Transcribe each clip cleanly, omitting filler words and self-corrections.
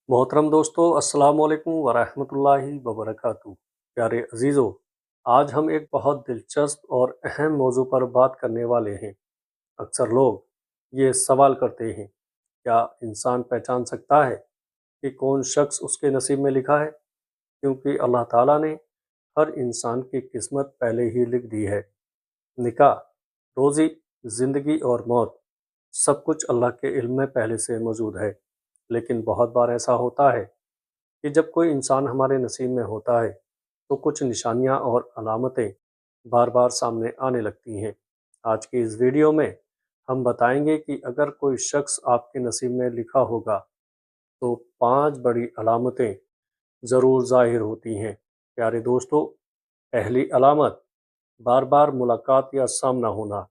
मोहतरम दोस्तों, अस्सलाम वालेकुम वरहमतुल्लाहि वबरकातुहू। प्यारे अजीज़ों, आज हम एक बहुत दिलचस्प और अहम मौजू पर बात करने वाले हैं। अक्सर लोग ये सवाल करते हैं, क्या इंसान पहचान सकता है कि कौन शख्स उसके नसीब में लिखा है? क्योंकि अल्लाह ताला ने हर इंसान की किस्मत पहले ही लिख दी है। निकाह, रोज़ी, ज़िंदगी और मौत, सब कुछ अल्लाह के इल्म में पहले से मौजूद है। लेकिन बहुत बार ऐसा होता है कि जब कोई इंसान हमारे नसीब में होता है तो कुछ निशानियां और अलामतें बार बार सामने आने लगती हैं। आज की इस वीडियो में हम बताएंगे कि अगर कोई शख्स आपके नसीब में लिखा होगा तो 5 बड़ी अलामतें ज़रूर ज़ाहिर होती हैं। प्यारे दोस्तों, पहली अलामत, बार बार मुलाकात या सामना होना।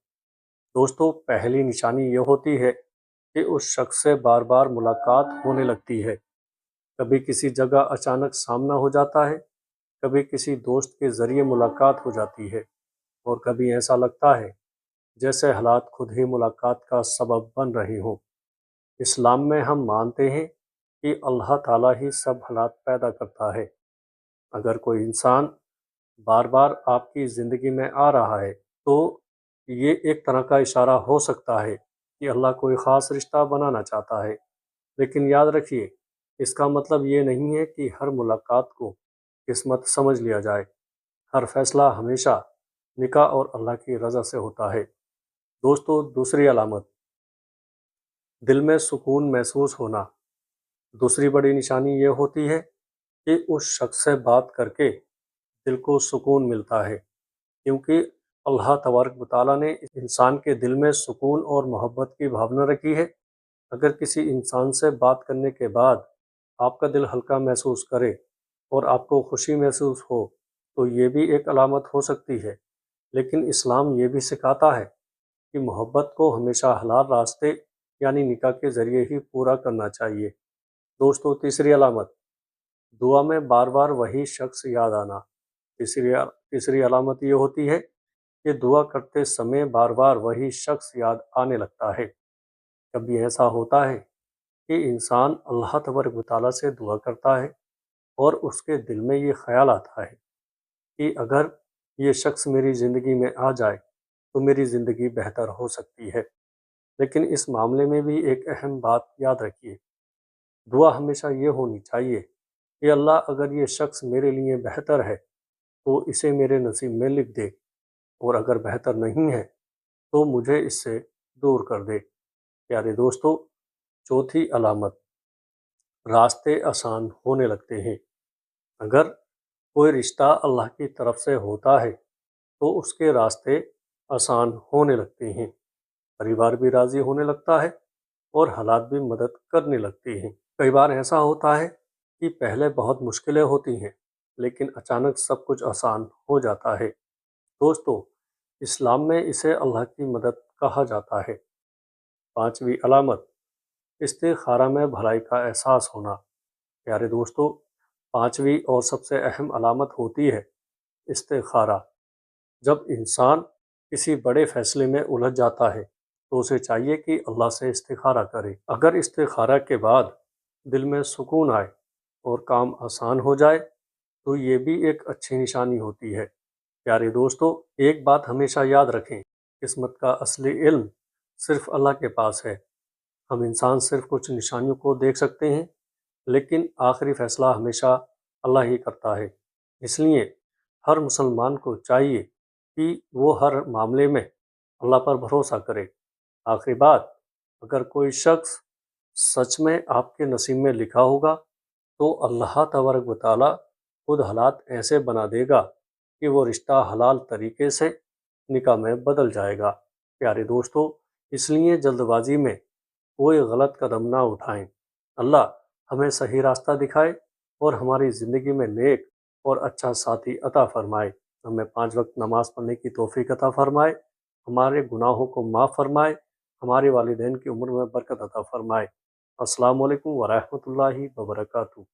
दोस्तों, पहली निशानी ये होती है कि उस शख्स से बार बार मुलाकात होने लगती है। कभी किसी जगह अचानक सामना हो जाता है, कभी किसी दोस्त के ज़रिए मुलाकात हो जाती है और कभी ऐसा लगता है जैसे हालात खुद ही मुलाकात का सबब बन रहे हों। इस्लाम में हम मानते हैं कि अल्लाह ताला ही सब हालात पैदा करता है। अगर कोई इंसान बार बार आपकी ज़िंदगी में आ रहा है तो ये एक तरह का इशारा हो सकता है कि अल्लाह कोई ख़ास रिश्ता बनाना चाहता है। लेकिन याद रखिए, इसका मतलब ये नहीं है कि हर मुलाकात को किस्मत समझ लिया जाए। हर फैसला हमेशा निकाह और अल्लाह की रज़ा से होता है। दोस्तों, दूसरी अलामत, दिल में सुकून महसूस होना। दूसरी बड़ी निशानी ये होती है कि उस शख्स से बात करके दिल को सुकून मिलता है, क्योंकि अल्लाह तबारक व तआला ने इंसान के दिल में सुकून और मोहब्बत की भावना रखी है। अगर किसी इंसान से बात करने के बाद आपका दिल हल्का महसूस करे और आपको खुशी महसूस हो तो ये भी एक अलामत हो सकती है। लेकिन इस्लाम ये भी सिखाता है कि मोहब्बत को हमेशा हलाल रास्ते यानी निकाह के ज़रिए ही पूरा करना चाहिए। दोस्तों, तीसरी अलामत, दुआ में बार बार वही शख्स याद आना। तीसरी अलामत ये होती है कि दुआ करते समय बार बार वही शख्स याद आने लगता है। कभी ऐसा होता है कि इंसान अल्लाह तबारक व तआला से दुआ करता है और उसके दिल में ये ख्याल आता है कि अगर ये शख्स मेरी ज़िंदगी में आ जाए तो मेरी ज़िंदगी बेहतर हो सकती है। लेकिन इस मामले में भी एक अहम बात याद रखिए, दुआ हमेशा ये होनी चाहिए कि अल्लाह, अगर ये शख्स मेरे लिए बेहतर है तो इसे मेरे नसीब में लिख दे, और अगर बेहतर नहीं है तो मुझे इससे दूर कर दे। प्यारे दोस्तों, चौथी अलामत, रास्ते आसान होने लगते हैं। अगर कोई रिश्ता अल्लाह की तरफ से होता है तो उसके रास्ते आसान होने लगते हैं। परिवार भी राज़ी होने लगता है और हालात भी मदद करने लगते हैं। कई बार ऐसा होता है कि पहले बहुत मुश्किलें होती हैं, लेकिन अचानक सब कुछ आसान हो जाता है। दोस्तों, इस्लाम में इसे अल्लाह की मदद कहा जाता है। पांचवी अलामत, इस्तिखारा में भलाई का एहसास होना। प्यारे दोस्तों, पांचवी और सबसे अहम अलामत होती है इस्तिखारा। जब इंसान किसी बड़े फैसले में उलझ जाता है तो उसे चाहिए कि अल्लाह से इस्तिखारा करे। अगर इस्तिखारा के बाद दिल में सुकून आए और काम आसान हो जाए तो ये भी एक अच्छी निशानी होती है। प्यारे दोस्तों, एक बात हमेशा याद रखें, किस्मत का असली इल्म सिर्फ अल्लाह के पास है। हम इंसान सिर्फ कुछ निशानियों को देख सकते हैं, लेकिन आखिरी फैसला हमेशा अल्लाह ही करता है। इसलिए हर मुसलमान को चाहिए कि वो हर मामले में अल्लाह पर भरोसा करे। आखिरी बात, अगर कोई शख्स सच में आपके नसीब में लिखा होगा तो अल्लाह तबारक व तआला खुद हालात ऐसे बना देगा कि वो रिश्ता हलाल तरीके से निकाह में बदल जाएगा। प्यारे दोस्तों, इसलिए जल्दबाजी में कोई गलत कदम ना उठाएं। अल्लाह हमें सही रास्ता दिखाए और हमारी ज़िंदगी में नेक और अच्छा साथी अता फरमाए। हमें 5 वक्त नमाज पढ़ने की तौफीक अता फरमाए, हमारे गुनाहों को माफ़ फरमाए, हमारे वालिदैन की उम्र में बरकत अता फरमाए। अस्सलामु अलैकुम वरहमतुल्लाहि वबरकातुहू।